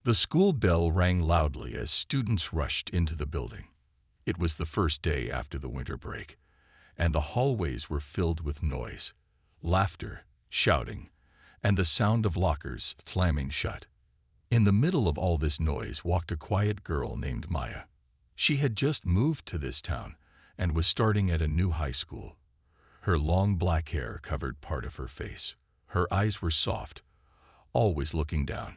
The school bell rang loudly as students rushed into the building. It was the first day after the winter break, and the hallways were filled with noise, laughter, shouting, and the sound of lockers slamming shut. In the middle of all this noise walked a quiet girl named Maya. She had just moved to this town and was starting at a new high school. Her long black hair covered part of her face. Her eyes were soft, always looking down.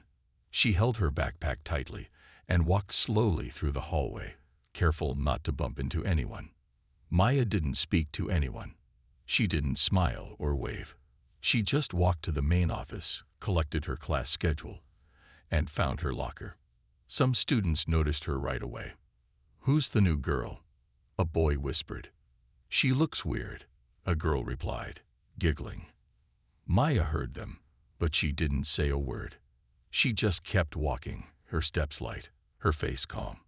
She held her backpack tightly and walked slowly through the hallway, careful not to bump into anyone. Maya didn't speak to anyone. She didn't smile or wave. She just walked to the main office, collected her class schedule, and found her locker. Some students noticed her right away. "Who's the new girl?" a boy whispered. "She looks weird," a girl replied, giggling. Maya heard them, but she didn't say a word. She just kept walking, her steps light, her face calm.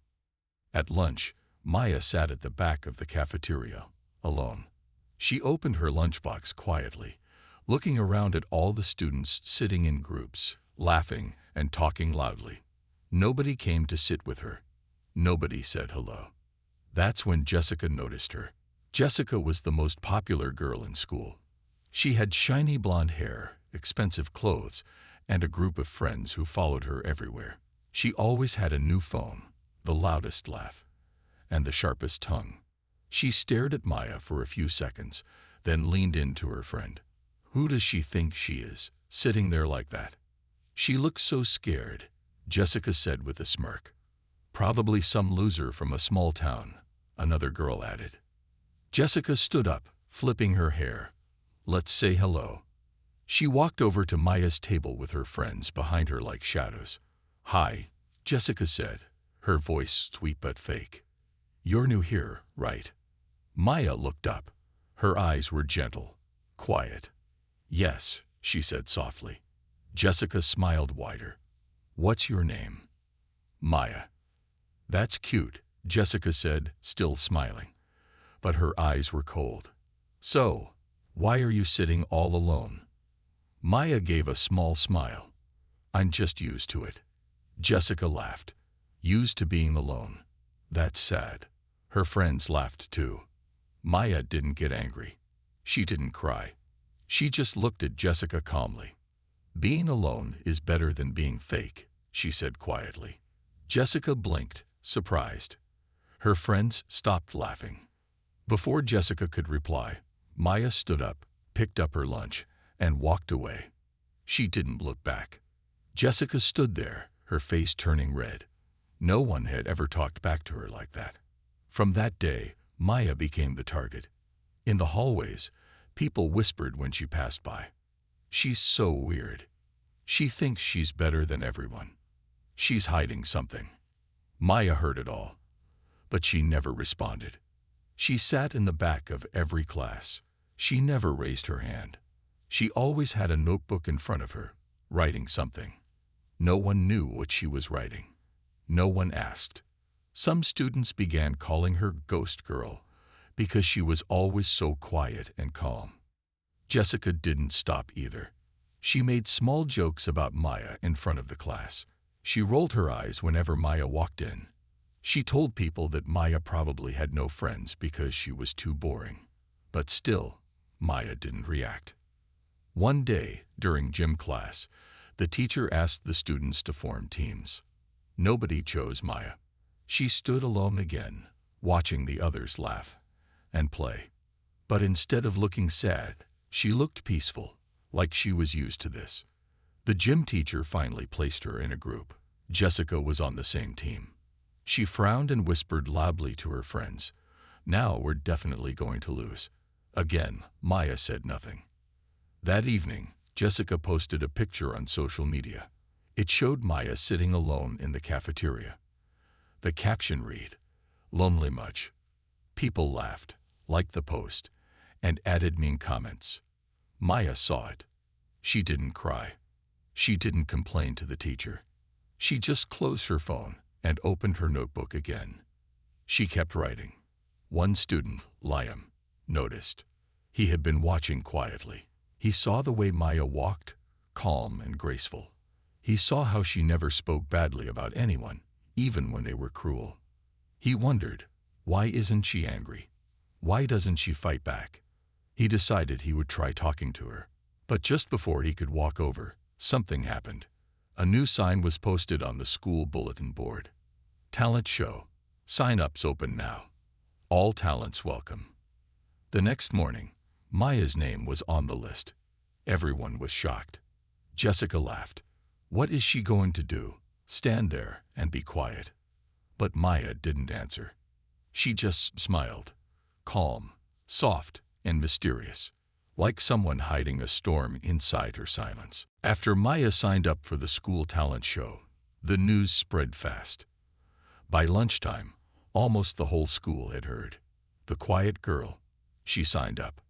At lunch, Maya sat at the back of the cafeteria, alone. She opened her lunchbox quietly, looking around at all the students sitting in groups, laughing and talking loudly. Nobody came to sit with her. Nobody said hello. That's when Jessica noticed her. Jessica was the most popular girl in school. She had shiny blonde hair, expensive clothes, and a group of friends who followed her everywhere. She always had a new phone, the loudest laugh, and the sharpest tongue. She stared at Maya for a few seconds, then leaned in to her friend. "Who does she think she is, sitting there like that?" "She looks so scared," Jessica said with a smirk. "Probably some loser from a small town," another girl added. Jessica stood up, flipping her hair. "Let's say hello." She walked over to Maya's table with her friends behind her like shadows. "Hi," Jessica said, her voice sweet but fake. "You're new here, right?" Maya looked up. Her eyes were gentle, quiet. "Yes," she said softly. Jessica smiled wider. "What's your name?" "Maya." "That's cute," Jessica said, still smiling. But her eyes were cold. "So, why are you sitting all alone?" Maya gave a small smile. "I'm just used to it." Jessica laughed. "Used to being alone. That's sad." Her friends laughed too. Maya didn't get angry. She didn't cry. She just looked at Jessica calmly. "Being alone is better than being fake," she said quietly. Jessica blinked, surprised. Her friends stopped laughing. Before Jessica could reply, Maya stood up, picked up her lunch, and walked away. She didn't look back. Jessica stood there, her face turning red. No one had ever talked back to her like that. From that day, Maya became the target. In the hallways, people whispered when she passed by. "She's so weird. She thinks she's better than everyone. She's hiding something." Maya heard it all, but she never responded. She sat in the back of every class. She never raised her hand. She always had a notebook in front of her, writing something. No one knew what she was writing. No one asked. Some students began calling her Ghost Girl because she was always so quiet and calm. Jessica didn't stop either. She made small jokes about Maya in front of the class. She rolled her eyes whenever Maya walked in. She told people that Maya probably had no friends because she was too boring. But still, Maya didn't react. One day, during gym class, the teacher asked the students to form teams. Nobody chose Maya. She stood alone again, watching the others laugh and play. But instead of looking sad, she looked peaceful, like she was used to this. The gym teacher finally placed her in a group. Jessica was on the same team. She frowned and whispered loudly to her friends, "Now we're definitely going to lose." Again, Maya said nothing. That evening, Jessica posted a picture on social media. It showed Maya sitting alone in the cafeteria. The caption read, "Lonely much?" People laughed, liked the post, and added mean comments. Maya saw it. She didn't cry. She didn't complain to the teacher. She just closed her phone and opened her notebook again. She kept writing. One student, Liam, noticed. He had been watching quietly. He saw the way Maya walked, calm and graceful. He saw how she never spoke badly about anyone, even when they were cruel. He wondered, why isn't she angry? Why doesn't she fight back? He decided he would try talking to her. But just before he could walk over, something happened. A new sign was posted on the school bulletin board. Talent show. Sign-ups open now. All talents welcome. The next morning, Maya's name was on the list. Everyone was shocked. Jessica laughed. What is she going to do? Stand there and be quiet? But Maya didn't answer. She just smiled. Calm, soft, and mysterious, like someone hiding a storm inside her silence. After Maya signed up for the school talent show, the news spread fast. By lunchtime, almost the whole school had heard. The quiet girl, she signed up.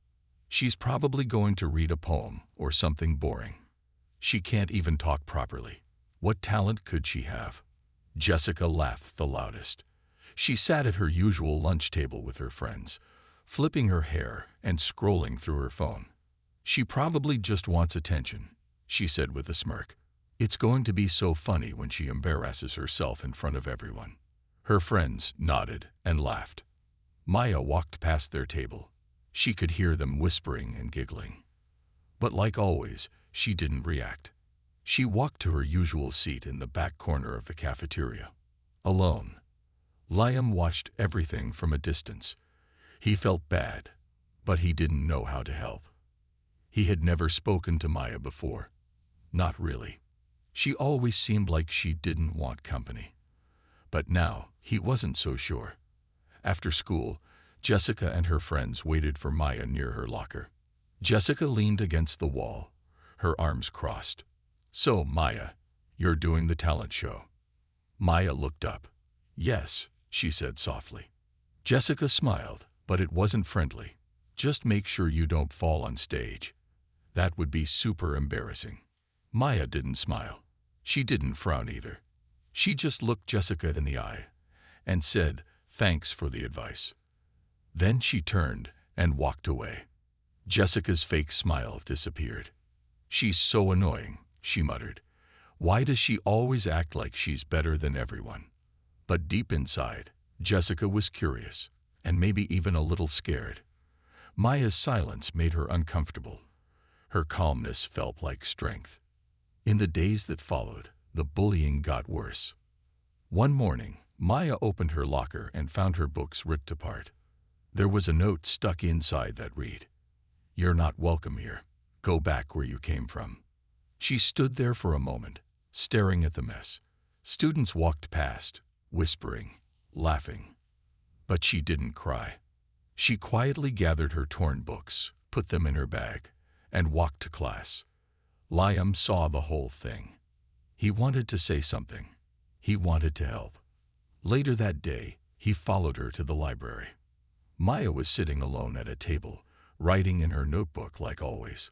She's probably going to read a poem or something boring. She can't even talk properly. What talent could she have? Jessica laughed the loudest. She sat at her usual lunch table with her friends, flipping her hair and scrolling through her phone. She probably just wants attention, she said with a smirk. It's going to be so funny when she embarrasses herself in front of everyone. Her friends nodded and laughed. Maya walked past their table. She could hear them whispering and giggling. But like always, she didn't react. She walked to her usual seat in the back corner of the cafeteria. Alone. Liam watched everything from a distance. He felt bad, but he didn't know how to help. He had never spoken to Maya before. Not really. She always seemed like she didn't want company. But now, he wasn't so sure. After school, Jessica and her friends waited for Maya near her locker. Jessica leaned against the wall, her arms crossed. So, Maya, you're doing the talent show. Maya looked up. Yes, she said softly. Jessica smiled, but it wasn't friendly. Just make sure you don't fall on stage. That would be super embarrassing. Maya didn't smile. She didn't frown either. She just looked Jessica in the eye and said, thanks for the advice. Then she turned and walked away. Jessica's fake smile disappeared. She's so annoying, she muttered. Why does she always act like she's better than everyone? But deep inside, Jessica was curious, and maybe even a little scared. Maya's silence made her uncomfortable. Her calmness felt like strength. In the days that followed, the bullying got worse. One morning, Maya opened her locker and found her books ripped apart. There was a note stuck inside that read, "You're not welcome here. Go back where you came from." She stood there for a moment, staring at the mess. Students walked past, whispering, laughing. But she didn't cry. She quietly gathered her torn books, put them in her bag, and walked to class. Liam saw the whole thing. He wanted to say something. He wanted to help. Later that day, he followed her to the library. Maya was sitting alone at a table, writing in her notebook like always.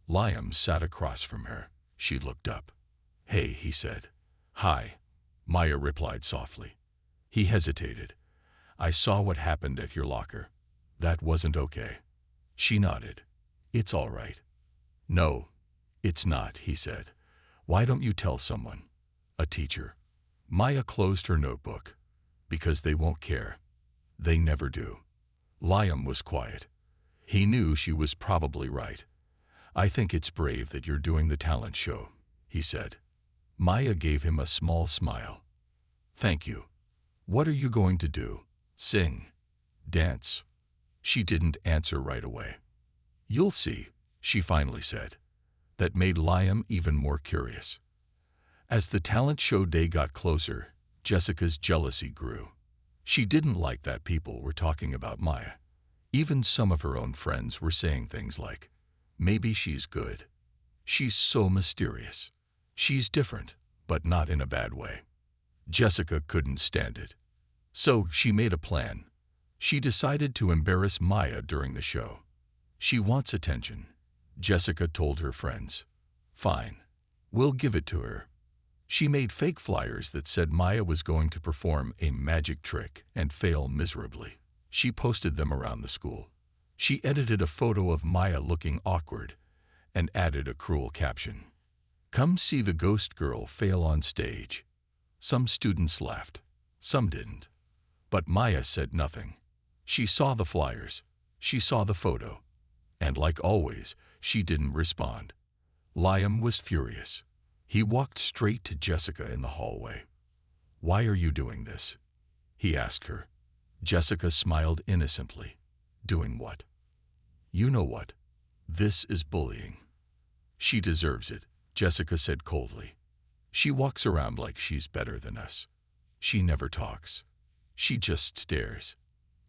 Liam sat across from her. She looked up. "Hey," he said. "Hi," Maya replied softly. He hesitated. "I saw what happened at your locker. That wasn't okay." She nodded. "It's all right." "No, it's not," he said. "Why don't you tell someone? A teacher?" Maya closed her notebook. "Because they won't care. They never do." Liam was quiet. He knew she was probably right. "I think it's brave that you're doing the talent show," he said. Maya gave him a small smile. "Thank you. What are you going to do? Sing? Dance?" She didn't answer right away. "You'll see," she finally said. That made Liam even more curious. As the talent show day got closer, Jessica's jealousy grew. She didn't like that people were talking about Maya. Even some of her own friends were saying things like, "Maybe she's good. She's so mysterious. She's different, but not in a bad way." Jessica couldn't stand it. So she made a plan. She decided to embarrass Maya during the show. "She wants attention," Jessica told her friends. "Fine. We'll give it to her." She made fake flyers that said Maya was going to perform a magic trick and fail miserably. She posted them around the school. She edited a photo of Maya looking awkward and added a cruel caption. "Come see the ghost girl fail on stage." Some students laughed, some didn't. But Maya said nothing. She saw the flyers, she saw the photo, and like always, she didn't respond. Liam was furious. He walked straight to Jessica in the hallway. "Why are you doing this?" he asked her. Jessica smiled innocently. "Doing what?" "You know what. This is bullying." "She deserves it," Jessica said coldly. "She walks around like she's better than us. She never talks. She just stares.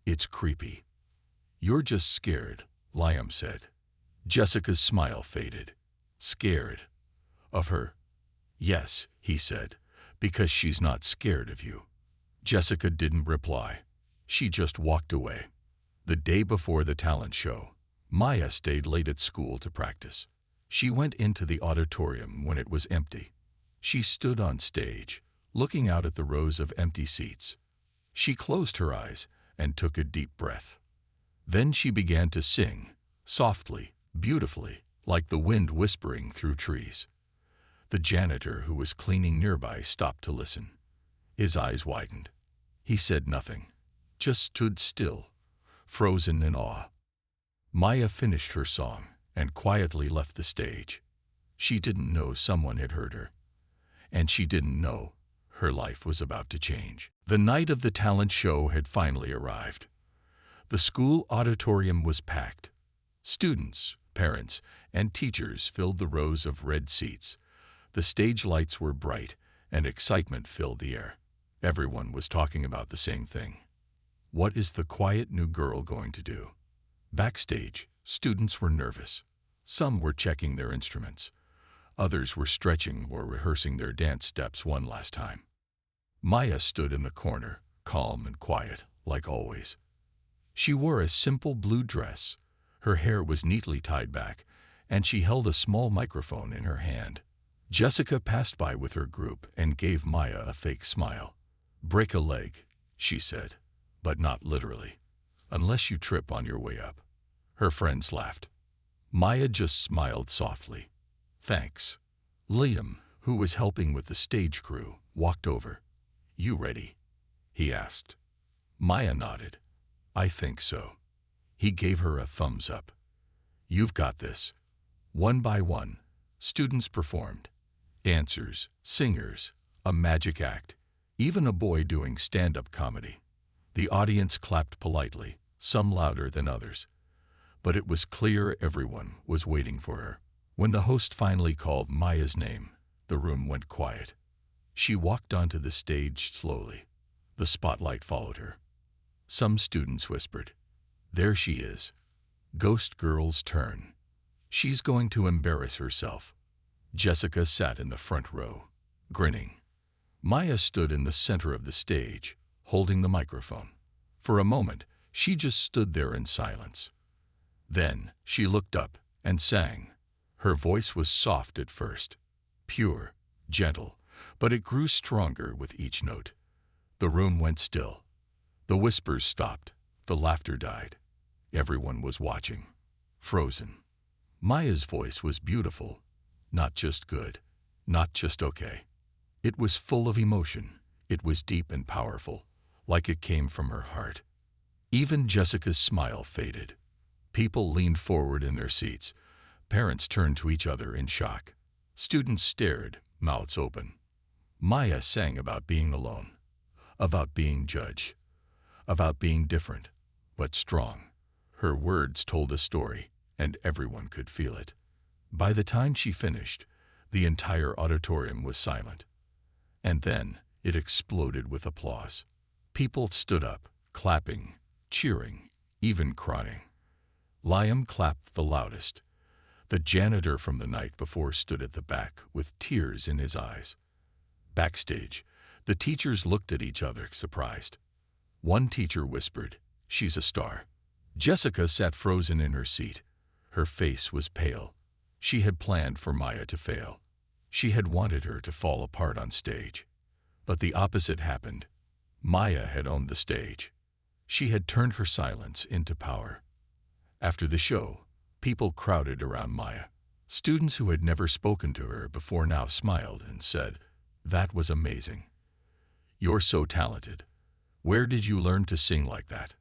It's creepy." "You're just scared," Liam said. Jessica's smile faded. "Scared? Of her?" "Yes," he said, "because she's not scared of you." Jessica didn't reply. She just walked away. The day before the talent show, Maya stayed late at school to practice. She went into the auditorium when it was empty. She stood on stage, looking out at the rows of empty seats. She closed her eyes and took a deep breath. Then she began to sing, softly, beautifully, like the wind whispering through trees. The janitor who was cleaning nearby stopped to listen. His eyes widened. He said nothing, just stood still, frozen in awe. Maya finished her song and quietly left the stage. She didn't know someone had heard her, and she didn't know her life was about to change. The night of the talent show had finally arrived. The school auditorium was packed. Students, parents, and teachers filled the rows of red seats. The stage lights were bright, and excitement filled the air. Everyone was talking about the same thing. What is the quiet new girl going to do? Backstage, students were nervous. Some were checking their instruments. Others were stretching or rehearsing their dance steps one last time. Maya stood in the corner, calm and quiet, like always. She wore a simple blue dress. Her hair was neatly tied back, and she held a small microphone in her hand. Jessica passed by with her group and gave Maya a fake smile. "Break a leg," she said, "but not literally, unless you trip on your way up." Her friends laughed. Maya just smiled softly. "Thanks." Liam, who was helping with the stage crew, walked over. "You ready?" he asked. Maya nodded. "I think so." He gave her a thumbs up. "You've got this." One by one, students performed. Dancers, singers, a magic act, even a boy doing stand-up comedy. The audience clapped politely, some louder than others. But it was clear everyone was waiting for her. When the host finally called Maya's name, the room went quiet. She walked onto the stage slowly. The spotlight followed her. Some students whispered, "There she is. Ghost Girl's turn. She's going to embarrass herself." Jessica sat in the front row, grinning. Maya stood in the center of the stage, holding the microphone. For a moment, she just stood there in silence. Then she looked up and sang. Her voice was soft at first, pure, gentle, but it grew stronger with each note. The room went still. The whispers stopped. The laughter died. Everyone was watching, frozen. Maya's voice was beautiful, not just good, not just okay. It was full of emotion. It was deep and powerful, like it came from her heart. Even Jessica's smile faded. People leaned forward in their seats. Parents turned to each other in shock. Students stared, mouths open. Maya sang about being alone, about being judged, about being different, but strong. Her words told a story, and everyone could feel it. By the time she finished, the entire auditorium was silent. And then it exploded with applause. People stood up, clapping, cheering, even crying. Liam clapped the loudest. The janitor from the night before stood at the back with tears in his eyes. Backstage, the teachers looked at each other, surprised. One teacher whispered, "She's a star." Jessica sat frozen in her seat. Her face was pale. She had planned for Maya to fail. She had wanted her to fall apart on stage. But the opposite happened. Maya had owned the stage. She had turned her silence into power. After the show, people crowded around Maya. Students who had never spoken to her before now smiled and said, "That was amazing. You're so talented. Where did you learn to sing like that?"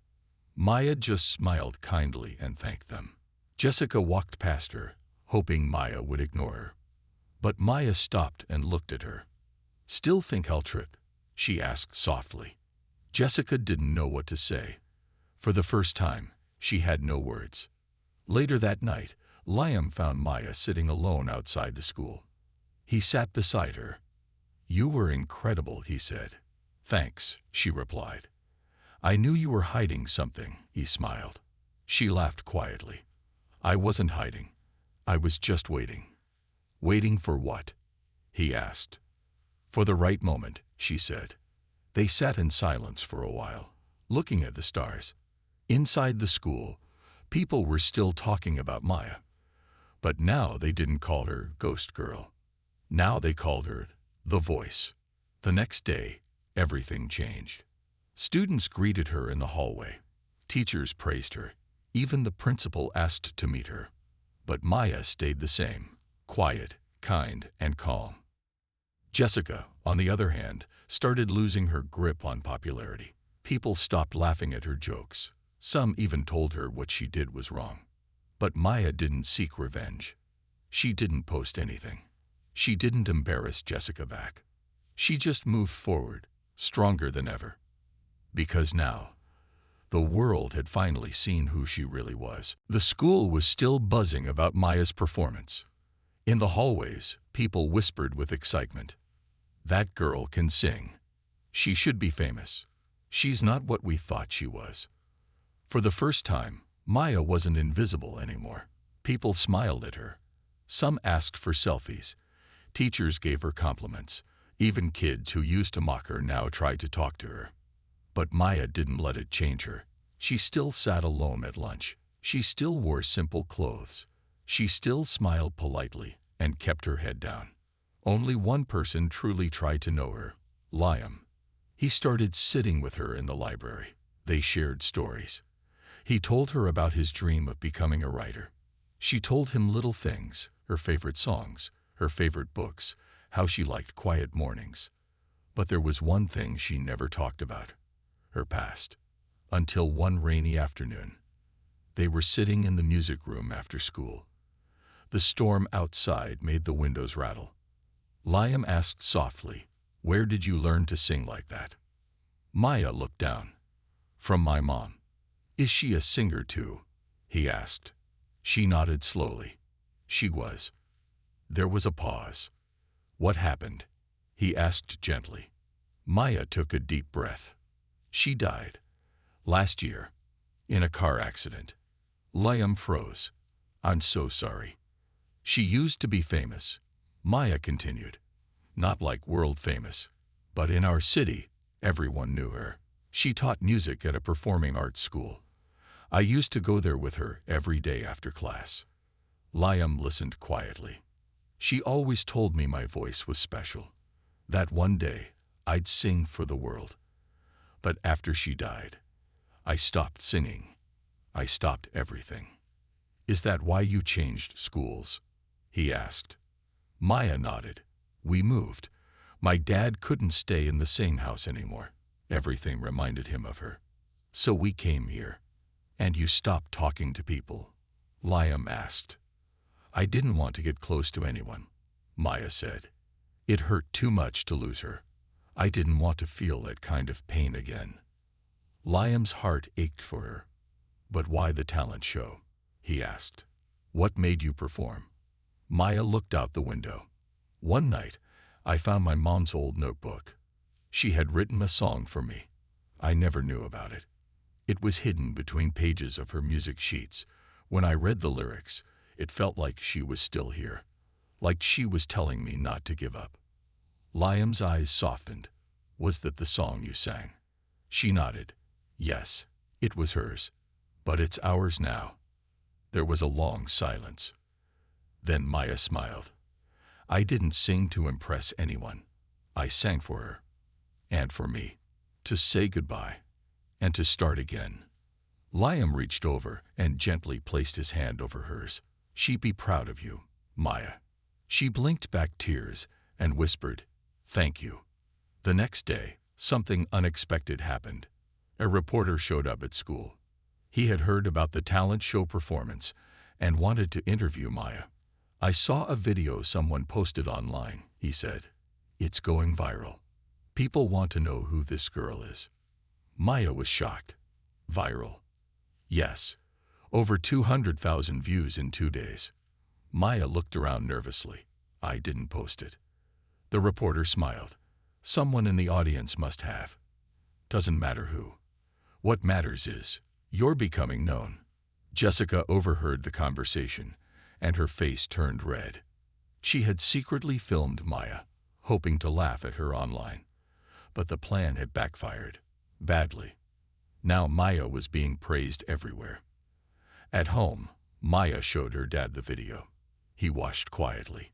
Maya just smiled kindly and thanked them. Jessica walked past her, hoping Maya would ignore her. But Maya stopped and looked at her. "Still think I'll trip?" she asked softly. Jessica didn't know what to say. For the first time, she had no words. Later that night, Liam found Maya sitting alone outside the school. He sat beside her. "You were incredible," he said. "Thanks," she replied. "I knew you were hiding something," he smiled. She laughed quietly. "I wasn't hiding. I was just waiting." "Waiting for what?" he asked. "For the right moment," she said. They sat in silence for a while, looking at the stars. Inside the school, people were still talking about Maya. But now they didn't call her Ghost Girl. Now they called her The Voice. The next day, everything changed. Students greeted her in the hallway. Teachers praised her. Even the principal asked to meet her. But Maya stayed the same, quiet, kind, and calm. Jessica, on the other hand, started losing her grip on popularity. People stopped laughing at her jokes. Some even told her what she did was wrong. But Maya didn't seek revenge. She didn't post anything. She didn't embarrass Jessica back. She just moved forward, stronger than ever. Because now, the world had finally seen who she really was. The school was still buzzing about Maya's performance. In the hallways, people whispered with excitement, "That girl can sing. She should be famous. She's not what we thought she was." For the first time, Maya wasn't invisible anymore. People smiled at her. Some asked for selfies. Teachers gave her compliments. Even kids who used to mock her now tried to talk to her. But Maya didn't let it change her. She still sat alone at lunch. She still wore simple clothes. She still smiled politely and kept her head down. Only one person truly tried to know her, Liam. He started sitting with her in the library. They shared stories. He told her about his dream of becoming a writer. She told him little things, her favorite songs, her favorite books, how she liked quiet mornings. But there was one thing she never talked about, her past. Until one rainy afternoon. They were sitting in the music room after school. The storm outside made the windows rattle. Liam asked softly, "Where did you learn to sing like that?" Maya looked down. "From my mom." "Is she a singer too?" he asked. She nodded slowly. She was. There was a pause. "What happened?" he asked gently. Maya took a deep breath. "She died. Last year. In a car accident." Liam froze. "I'm so sorry." "She used to be famous," Maya continued. "Not like world famous. But in our city, everyone knew her. She taught music at a performing arts school. I used to go there with her every day after class." Liam listened quietly. "She always told me my voice was special. That one day, I'd sing for the world. But after she died, I stopped singing. I stopped everything." "Is that why you changed schools?" he asked. Maya nodded. "We moved. My dad couldn't stay in the same house anymore. Everything reminded him of her. So we came here." "And you stopped talking to people?" Liam asked. "I didn't want to get close to anyone," Maya said. "It hurt too much to lose her. I didn't want to feel that kind of pain again." Liam's heart ached for her. "But why the talent show?" he asked. "What made you perform?" Maya looked out the window. "One night, I found my mom's old notebook. She had written a song for me. I never knew about it. It was hidden between pages of her music sheets. When I read the lyrics, it felt like she was still here, like she was telling me not to give up." Liam's eyes softened. "Was that the song you sang?" She nodded. "Yes, it was hers. But it's ours now." There was a long silence. Then Maya smiled. "I didn't sing to impress anyone. I sang for her. And for me. To say goodbye. And to start again." Liam reached over and gently placed his hand over hers. "She'd be proud of you. Maya. She blinked back tears and whispered, "Thank you." The next day, something unexpected happened. A reporter showed up at school. He had heard about the talent show performance and wanted to interview Maya. "I saw a video someone posted online," he said. "It's going viral. People want to know who this girl is." Maya was shocked. Viral? Yes. Over 200,000 views in 2 days. Maya looked around nervously. "I didn't post it." The reporter smiled. "Someone in the audience must have. Doesn't matter who. What matters is, you're becoming known." Jessica overheard the conversation, and her face turned red. She had secretly filmed Maya, hoping to laugh at her online. But the plan had backfired. Badly. Now Maya was being praised everywhere. At home, Maya showed her dad the video. He watched quietly.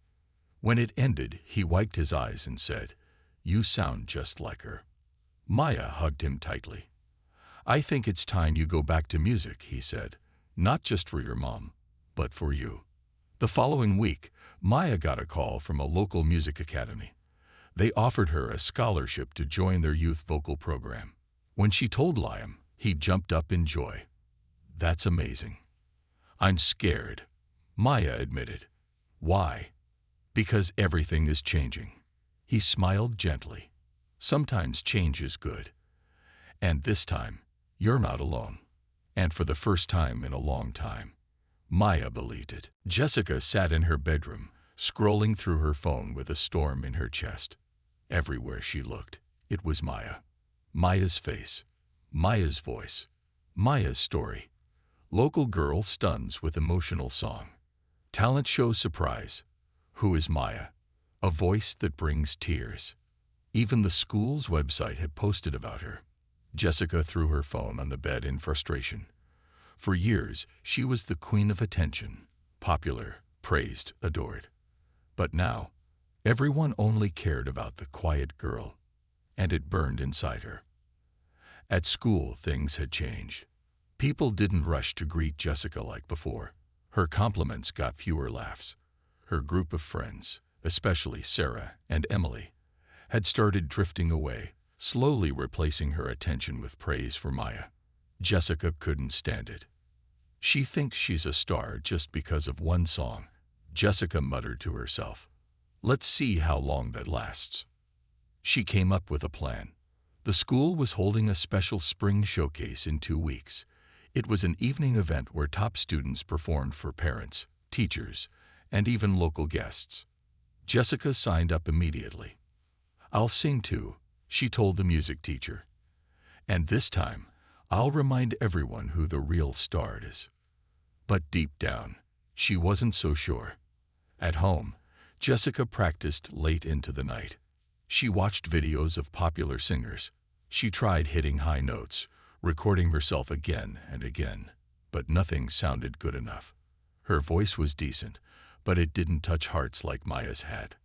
When it ended, he wiped his eyes and said, "You sound just like her." Maya hugged him tightly. "I think it's time you go back to music," he said. "Not just for your mom, but for you." The following week, Maya got a call from a local music academy. They offered her a scholarship to join their youth vocal program. When she told Liam, he jumped up in joy. "That's amazing." "I'm scared," Maya admitted. "Why?" "Because everything is changing." He smiled gently. "Sometimes change is good. And this time, you're not alone." And for the first time in a long time, Maya believed it. Jessica sat in her bedroom, scrolling through her phone with a storm in her chest. Everywhere she looked, it was Maya. Maya's face. Maya's voice. Maya's story. Local girl stuns with emotional song. Talent show surprise. Who is Maya? A voice that brings tears. Even the school's website had posted about her. Jessica threw her phone on the bed in frustration. For years, she was the queen of attention, popular, praised, adored. But now, everyone only cared about the quiet girl, and it burned inside her. At school, things had changed. People didn't rush to greet Jessica like before. Her compliments got fewer laughs. Her group of friends, especially Sarah and Emily, had started drifting away, slowly replacing her attention with praise for Maya. Jessica couldn't stand it. "She thinks she's a star just because of one song," Jessica muttered to herself. "Let's see how long that lasts." She came up with a plan. The school was holding a special spring showcase in 2 weeks. It was an evening event where top students performed for parents, teachers, and even local guests. Jessica signed up immediately. "I'll sing too," she told the music teacher. "And this time, I'll remind everyone who the real star is." But deep down, she wasn't so sure. At home, Jessica practiced late into the night. She watched videos of popular singers. She tried hitting high notes, recording herself again and again, but nothing sounded good enough. Her voice was decent, but it didn't touch hearts like Maya's had.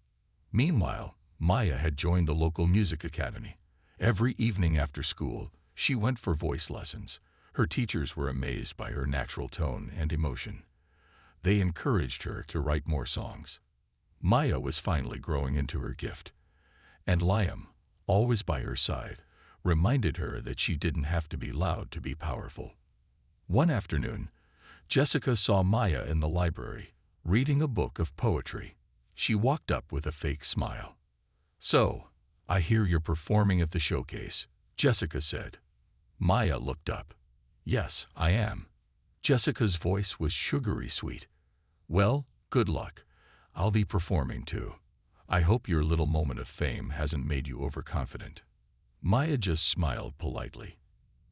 Meanwhile, Maya had joined the local music academy. Every evening after school, she went for voice lessons. Her teachers were amazed by her natural tone and emotion. They encouraged her to write more songs. Maya was finally growing into her gift. And Liam, always by her side, reminded her that she didn't have to be loud to be powerful. One afternoon, Jessica saw Maya in the library, reading a book of poetry. She walked up with a fake smile. "So, I hear you're performing at the showcase," Jessica said. Maya looked up. "Yes, I am." Jessica's voice was sugary sweet. "Well, good luck. I'll be performing too. I hope your little moment of fame hasn't made you overconfident." Maya just smiled politely.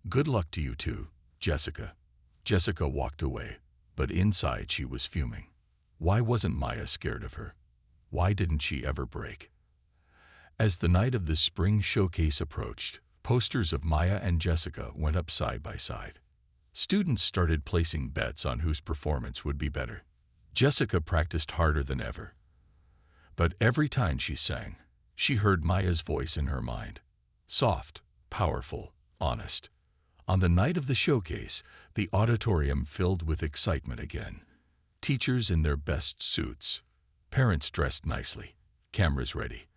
"Good luck to you too, Jessica." Jessica walked away, but inside she was fuming. Why wasn't Maya scared of her? Why didn't she ever break? As the night of the spring showcase approached, posters of Maya and Jessica went up side by side. Students started placing bets on whose performance would be better. Jessica practiced harder than ever. But every time she sang, she heard Maya's voice in her mind. Soft, powerful, honest. On the night of the showcase, the auditorium filled with excitement again. Teachers in their best suits, Parents dressed nicely, cameras ready.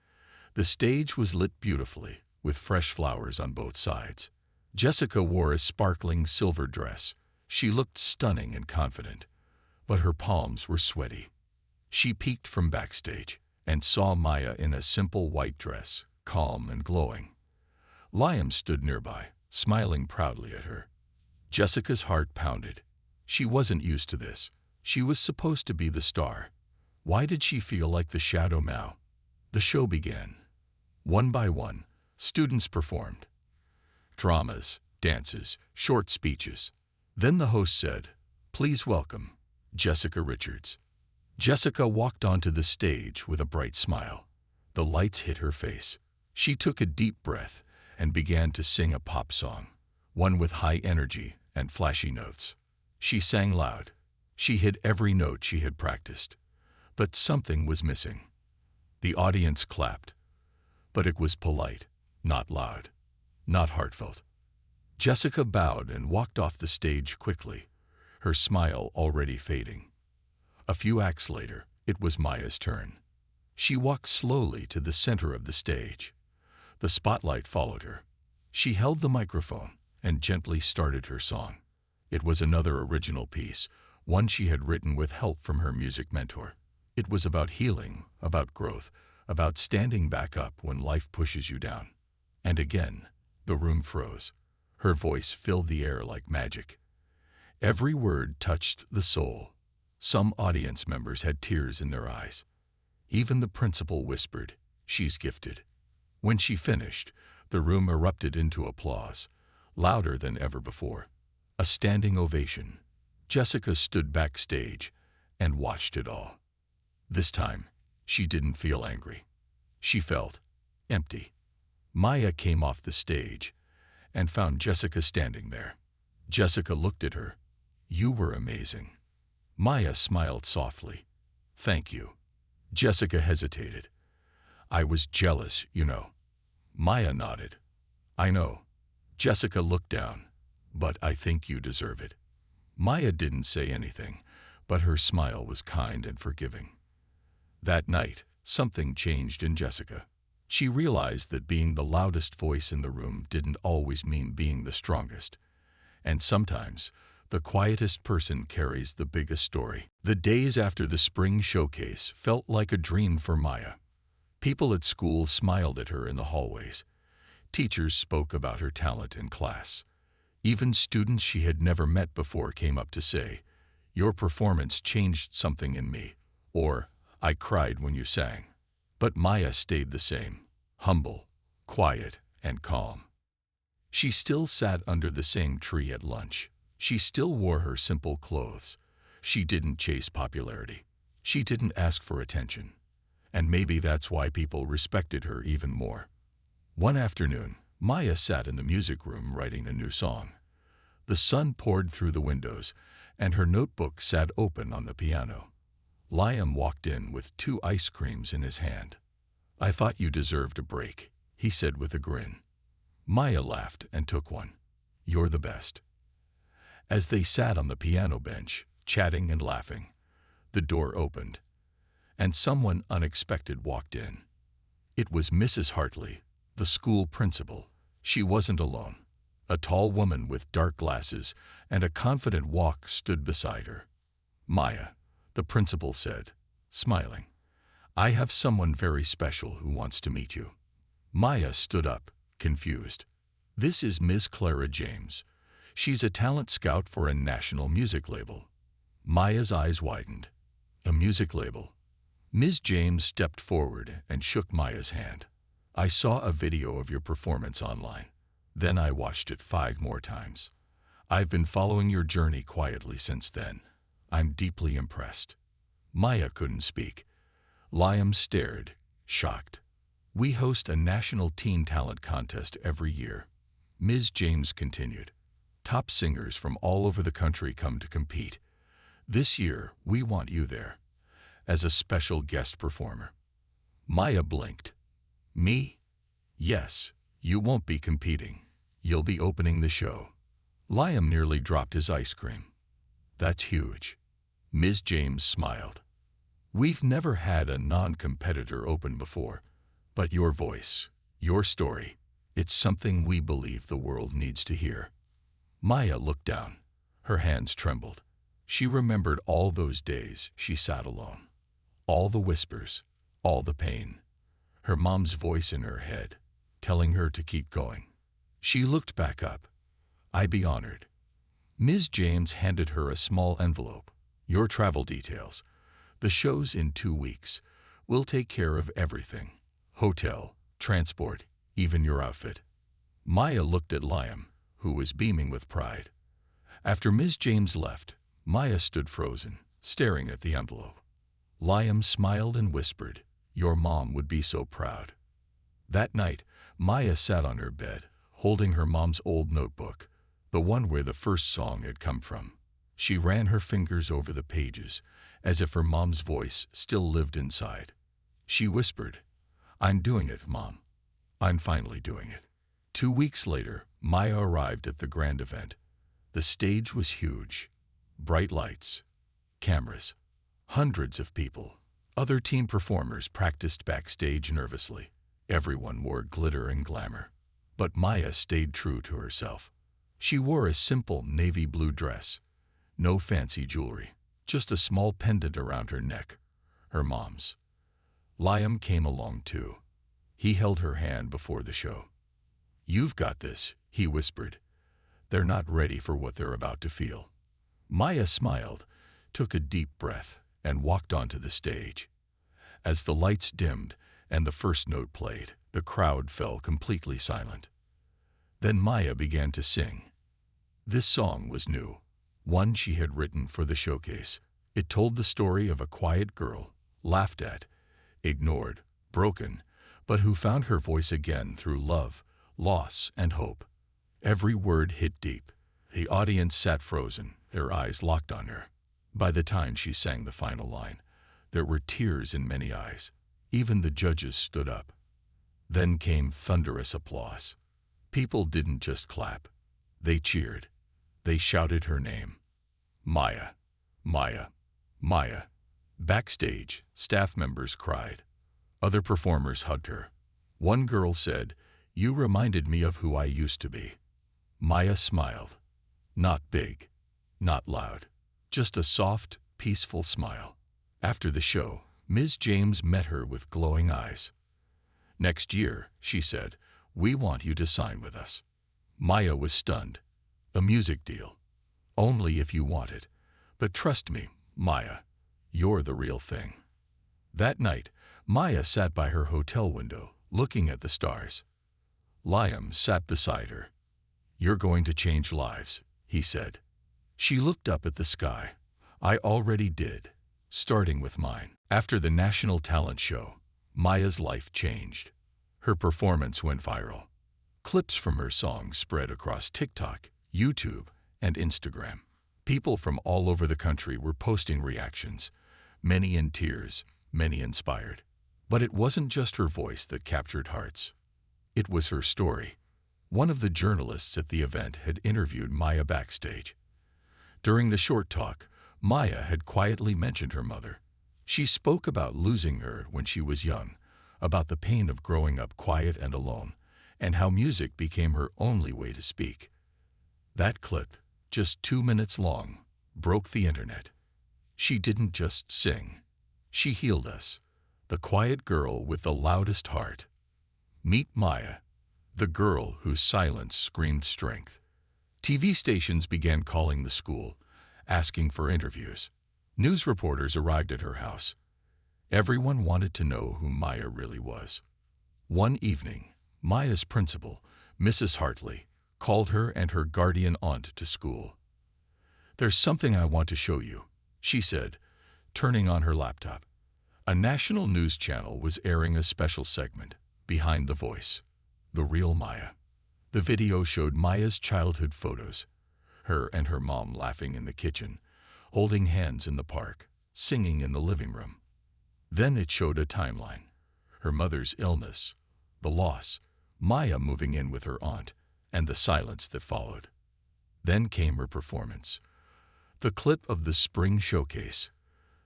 The stage was lit beautifully, with fresh flowers on both sides. Jessica wore a sparkling silver dress. She looked stunning and confident, but her palms were sweaty. She peeked from backstage and saw Maya in a simple white dress, calm and glowing. Liam stood nearby, smiling proudly at her. Jessica's heart pounded. She wasn't used to this. She was supposed to be the star. Why did she feel like the shadow now? The show began. One by one, students performed. Dramas, dances, short speeches. Then the host said, "Please welcome Jessica Richards." Jessica walked onto the stage with a bright smile. The lights hit her face. She took a deep breath and began to sing a pop song, one with high energy and flashy notes. She sang loud. She hit every note she had practiced. But something was missing. The audience clapped, but it was polite, not loud, not heartfelt. Jessica bowed and walked off the stage quickly, her smile already fading. A few acts later, it was Maya's turn. She walked slowly to the center of the stage. The spotlight followed her. She held the microphone and gently started her song. It was another original piece, one she had written with help from her music mentor. It was about healing, about growth, about standing back up when life pushes you down. And again, the room froze. Her voice filled the air like magic. Every word touched the soul. Some audience members had tears in their eyes. Even the principal whispered, "She's gifted." When she finished, the room erupted into applause, louder than ever before. A standing ovation. Jessica stood backstage and watched it all. This time, she didn't feel angry. She felt empty. Maya came off the stage and found Jessica standing there. Jessica looked at her. "You were amazing." Maya smiled softly. "Thank you." Jessica hesitated. "I was jealous, you know." Maya nodded. "I know." Jessica looked down. "But I think you deserve it." Maya didn't say anything, but her smile was kind and forgiving. That night, something changed in Jessica. She realized that being the loudest voice in the room didn't always mean being the strongest. And sometimes, the quietest person carries the biggest story. The days after the spring showcase felt like a dream for Maya. People at school smiled at her in the hallways. Teachers spoke about her talent in class. Even students she had never met before came up to say, "Your performance changed something in me," or "I cried when you sang." But Maya stayed the same, humble, quiet, and calm. She still sat under the same tree at lunch. She still wore her simple clothes. She didn't chase popularity. She didn't ask for attention. And maybe that's why people respected her even more. One afternoon, Maya sat in the music room writing a new song. The sun poured through the windows, and her notebook sat open on the piano. Liam walked in with 2 ice creams in his hand. "I thought you deserved a break," he said with a grin. Maya laughed and took one. "You're the best." As they sat on the piano bench, chatting and laughing, the door opened, and someone unexpected walked in. It was Mrs. Hartley, the school principal. She wasn't alone. A tall woman with dark glasses and a confident walk stood beside her. "Maya," the principal said, smiling, "I have someone very special who wants to meet you." Maya stood up, confused. "This is Ms. Clara James. She's a talent scout for a national music label." Maya's eyes widened. "A music label?" Ms. James stepped forward and shook Maya's hand. "I saw a video of your performance online. Then I watched it 5 more times. I've been following your journey quietly since then. I'm deeply impressed." Maya couldn't speak. Liam stared, shocked. "We host a national teen talent contest every year," Ms. James continued. "Top singers from all over the country come to compete. This year, we want you there, as a special guest performer." Maya blinked. "Me? Yes, you won't be competing. You'll be opening the show." Liam nearly dropped his ice cream. "That's huge." Ms. James smiled. We've never had a non-competitor open before, but your voice, your story, it's something we believe the world needs to hear." Maya looked down. Her hands trembled. She remembered all those days she sat alone. All the whispers, all the pain. Her mom's voice in her head, telling her to keep going. She looked back up. "I be honored." Ms. James handed her a small envelope. "Your travel details. The show's in 2 weeks. We'll take care of everything. Hotel, transport, even your outfit." Maya looked at Liam, who was beaming with pride. After Ms. James left, Maya stood frozen, staring at the envelope. Liam smiled and whispered, "Your mom would be so proud." That night, Maya sat on her bed, holding her mom's old notebook, the one where the first song had come from. She ran her fingers over the pages, as if her mom's voice still lived inside. She whispered, "I'm doing it, Mom. I'm finally doing it." 2 weeks later, Maya arrived at the grand event. The stage was huge. Bright lights, cameras, hundreds of people. Other team performers practiced backstage nervously. Everyone wore glitter and glamour. But Maya stayed true to herself. She wore a simple navy blue dress. No fancy jewelry, just a small pendant around her neck, her mom's. Liam came along too. He held her hand before the show. "You've got this," he whispered. "They're not ready for what they're about to feel." Maya smiled, took a deep breath, and walked onto the stage. As the lights dimmed and the first note played, the crowd fell completely silent. Then Maya began to sing. This song was new, one she had written for the showcase. It told the story of a quiet girl, laughed at, ignored, broken, but who found her voice again through love, loss, and hope. Every word hit deep. The audience sat frozen, their eyes locked on her. By the time she sang the final line, there were tears in many eyes. Even the judges stood up. Then came thunderous applause. People didn't just clap. They cheered. They shouted her name. "Maya, Maya, Maya." Backstage, staff members cried. Other performers hugged her. One girl said, "You reminded me of who I used to be." Maya smiled. Not big, not loud, just a soft, peaceful smile. After the show, Ms. James met her with glowing eyes. "Next year," she said, "we want you to sign with us." Maya was stunned. "A music deal? Only if you want it. But trust me, Maya, you're the real thing." That night, Maya sat by her hotel window, looking at the stars. Liam sat beside her. "You're going to change lives," he said. She looked up at the sky. "I already did, starting with mine." After the national talent show, Maya's life changed. Her performance went viral. Clips from her songs spread across TikTok, YouTube, and Instagram. People from all over the country were posting reactions, many in tears, many inspired. But it wasn't just her voice that captured hearts. It was her story. One of the journalists at the event had interviewed Maya backstage. During the short talk, Maya had quietly mentioned her mother. She spoke about losing her when she was young, about the pain of growing up quiet and alone, and how music became her only way to speak. That clip, just 2 minutes long, broke the internet. She didn't just sing. She healed us. The quiet girl with the loudest heart. Meet Maya, the girl whose silence screamed strength. TV stations began calling the school, asking for interviews. News reporters arrived at her house. Everyone wanted to know who Maya really was. One evening, Maya's principal, Mrs. Hartley, called her and her guardian aunt to school. "There's something I want to show you," she said, turning on her laptop. A national news channel was airing a special segment, Behind the Voice, The Real Maya. The video showed Maya's childhood photos, her and her mom laughing in the kitchen, holding hands in the park, singing in the living room. Then it showed a timeline, her mother's illness, the loss, Maya moving in with her aunt, and the silence that followed. Then came her performance. The clip of the spring showcase,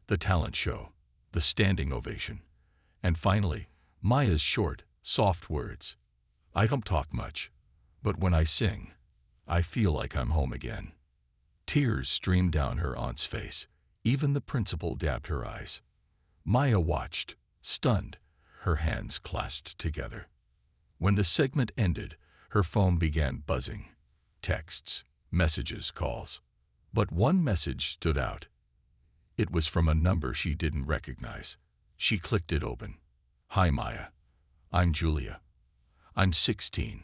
the talent show, the standing ovation, and finally, Maya's short, soft words. "I don't talk much, but when I sing, I feel like I'm home again." Tears streamed down her aunt's face. Even the principal dabbed her eyes. Maya watched, stunned, her hands clasped together. When the segment ended, her phone began buzzing. Texts, messages, calls. But one message stood out. It was from a number she didn't recognize. She clicked it open. "Hi Maya. I'm Julia. I'm 16.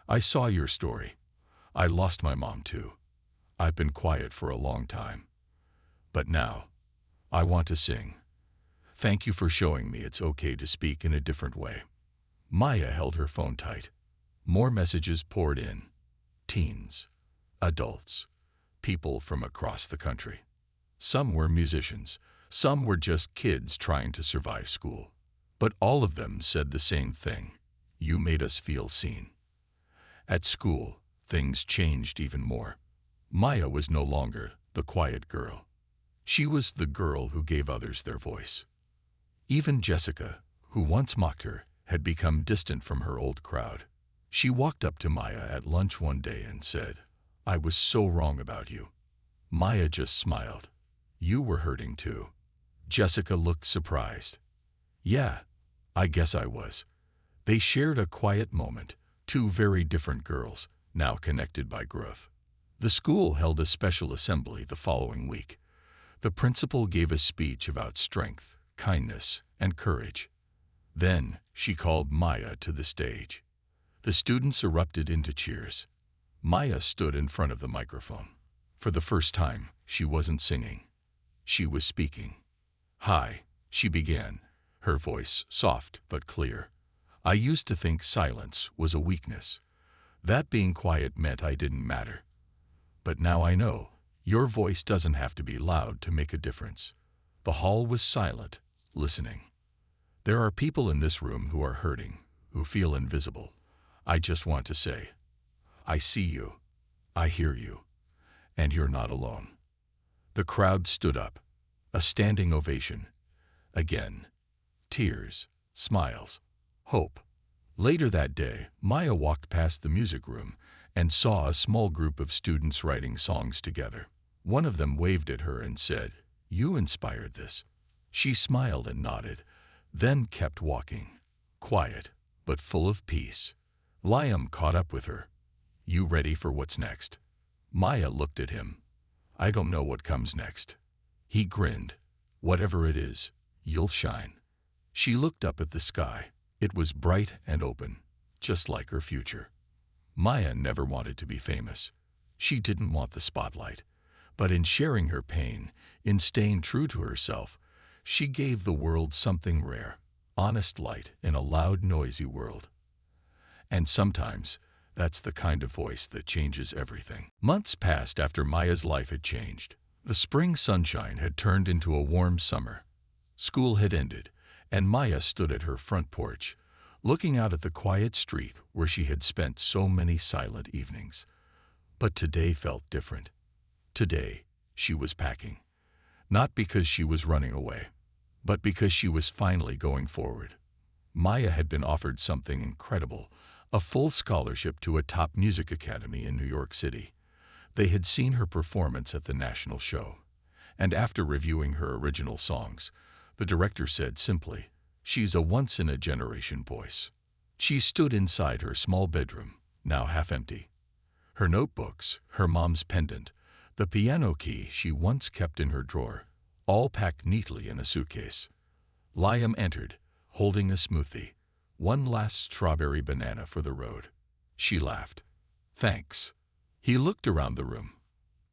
I saw your story. I lost my mom too. I've been quiet for a long time. But now, I want to sing. Thank you for showing me it's okay to speak in a different way." Maya held her phone tight. More messages poured in. Teens, adults, people from across the country. Some were musicians, some were just kids trying to survive school. But all of them said the same thing. "You made us feel seen." At school, things changed even more. Maya was no longer the quiet girl. She was the girl who gave others their voice. Even Jessica, who once mocked her, had become distant from her old crowd. She walked up to Maya at lunch one day and said, "I was so wrong about you." Maya just smiled. "You were hurting too." Jessica looked surprised. "Yeah, I guess I was." They shared a quiet moment, two very different girls, now connected by growth. The school held a special assembly the following week. The principal gave a speech about strength, kindness, and courage. Then she called Maya to the stage. The students erupted into cheers. Maya stood in front of the microphone. For the first time, she wasn't singing. She was speaking. "Hi," she began, her voice soft but clear. "I used to think silence was a weakness, that being quiet meant I didn't matter. But now I know, your voice doesn't have to be loud to make a difference." The hall was silent, listening. "There are people in this room who are hurting, who feel invisible. I just want to say, I see you, I hear you, and you're not alone." The crowd stood up. A standing ovation. Again. Tears, smiles, hope. Later that day, Maya walked past the music room and saw a small group of students writing songs together. One of them waved at her and said, "You inspired this." She smiled and nodded, then kept walking, quiet but full of peace. Liam caught up with her. "You ready for what's next?" Maya looked at him. "I don't know what comes next." He grinned. "Whatever it is, you'll shine." She looked up at the sky. It was bright and open, just like her future. Maya never wanted to be famous. She didn't want the spotlight. But in sharing her pain, in staying true to herself, she gave the world something rare, honest light in a loud, noisy world. And sometimes, that's the kind of voice that changes everything. Months passed after Maya's life had changed. The spring sunshine had turned into a warm summer. School had ended, and Maya stood at her front porch, looking out at the quiet street where she had spent so many silent evenings. But today felt different. Today, she was packing. Not because she was running away, but because she was finally going forward. Maya had been offered something incredible, a full scholarship to a top music academy in New York City. They had seen her performance at the national show, and after reviewing her original songs, the director said simply, "She's a once-in-a-generation voice." She stood inside her small bedroom, now half empty. Her notebooks, her mom's pendant, the piano key she once kept in her drawer, all packed neatly in a suitcase. Liam entered, holding a smoothie, one last strawberry banana for the road. She laughed. "Thanks." He looked around the room.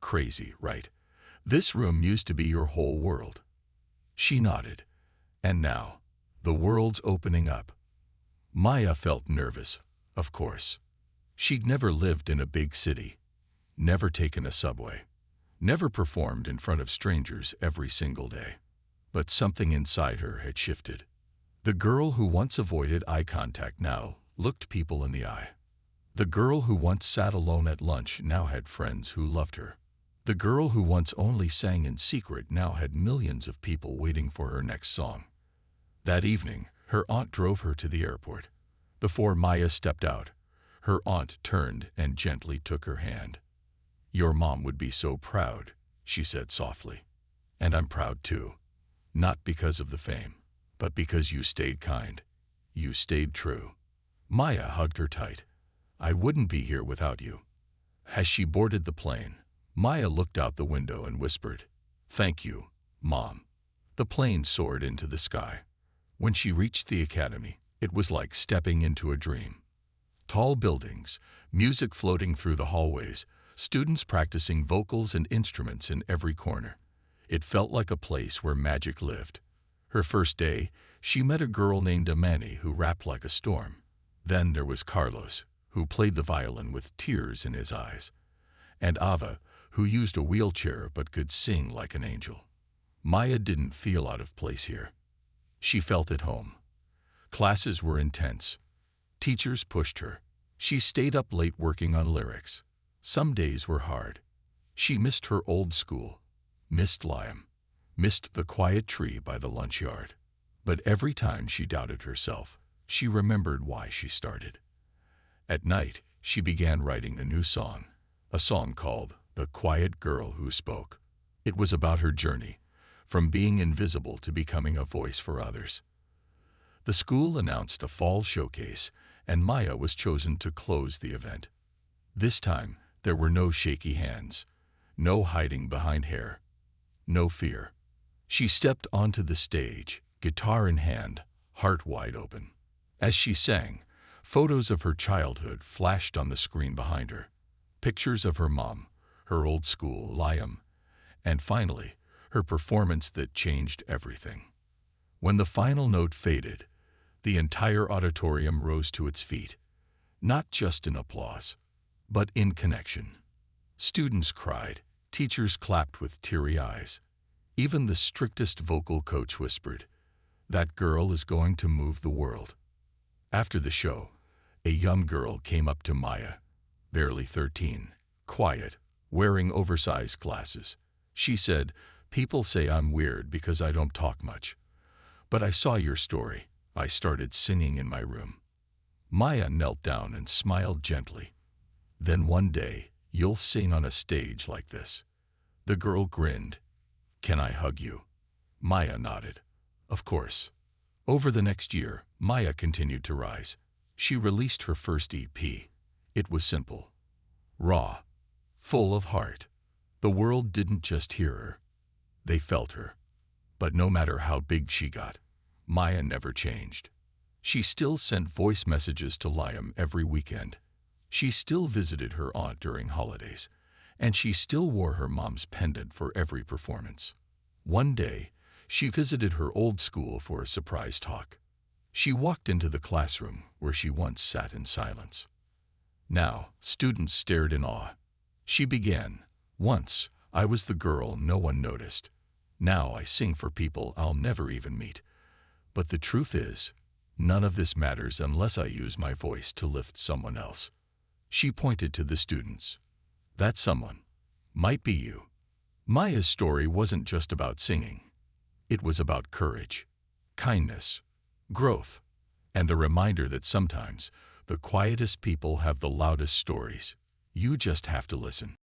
"Crazy, right? This room used to be your whole world." She nodded. "And now, the world's opening up." Maya felt nervous, of course. She'd never lived in a big city, never taken a subway, never performed in front of strangers every single day. But something inside her had shifted. The girl who once avoided eye contact now looked people in the eye. The girl who once sat alone at lunch now had friends who loved her. The girl who once only sang in secret now had millions of people waiting for her next song. That evening, her aunt drove her to the airport. Before Maya stepped out, her aunt turned and gently took her hand. "Your mom would be so proud," she said softly. "And I'm proud too. Not because of the fame, but because you stayed kind. You stayed true." Maya hugged her tight. "I wouldn't be here without you." As she boarded the plane, Maya looked out the window and whispered, "Thank you, Mom." The plane soared into the sky. When she reached the academy, it was like stepping into a dream. Tall buildings, music floating through the hallways, students practicing vocals and instruments in every corner. It felt like a place where magic lived. Her first day, she met a girl named Amani who rapped like a storm. Then there was Carlos, who played the violin with tears in his eyes, and Ava, who used a wheelchair but could sing like an angel. Maya didn't feel out of place here. She felt at home. Classes were intense. Teachers pushed her. She stayed up late working on lyrics. Some days were hard. She missed her old school, missed Liam, missed the quiet tree by the lunch yard. But every time she doubted herself, she remembered why she started. At night, she began writing a new song, a song called "The Quiet Girl Who Spoke." It was about her journey, from being invisible to becoming a voice for others. The school announced a fall showcase, and Maya was chosen to close the event. This time, there were no shaky hands, no hiding behind hair, no fear. She stepped onto the stage, guitar in hand, heart wide open. As she sang, photos of her childhood flashed on the screen behind her. Pictures of her mom, her old school, Liam, and finally, her performance that changed everything. When the final note faded, the entire auditorium rose to its feet, not just in applause, but in connection. Students cried, teachers clapped with teary eyes. Even the strictest vocal coach whispered, "That girl is going to move the world." After the show, a young girl came up to Maya, barely 13, quiet, wearing oversized glasses. She said, "People say I'm weird because I don't talk much. But I saw your story. I started singing in my room." Maya knelt down and smiled gently. "Then one day, you'll sing on a stage like this." The girl grinned. "Can I hug you?" Maya nodded. "Of course." Over the next year, Maya continued to rise. She released her first EP. It was simple, raw, full of heart. The world didn't just hear her. They felt her. But no matter how big she got, Maya never changed. She still sent voice messages to Liam every weekend. She still visited her aunt during holidays, and she still wore her mom's pendant for every performance. One day, she visited her old school for a surprise talk. She walked into the classroom where she once sat in silence. Now, students stared in awe. She began, "Once, I was the girl no one noticed. Now I sing for people I'll never even meet. But the truth is, none of this matters unless I use my voice to lift someone else." She pointed to the students. "That someone might be you." Maya's story wasn't just about singing. It was about courage, kindness, growth, and the reminder that sometimes the quietest people have the loudest stories. You just have to listen.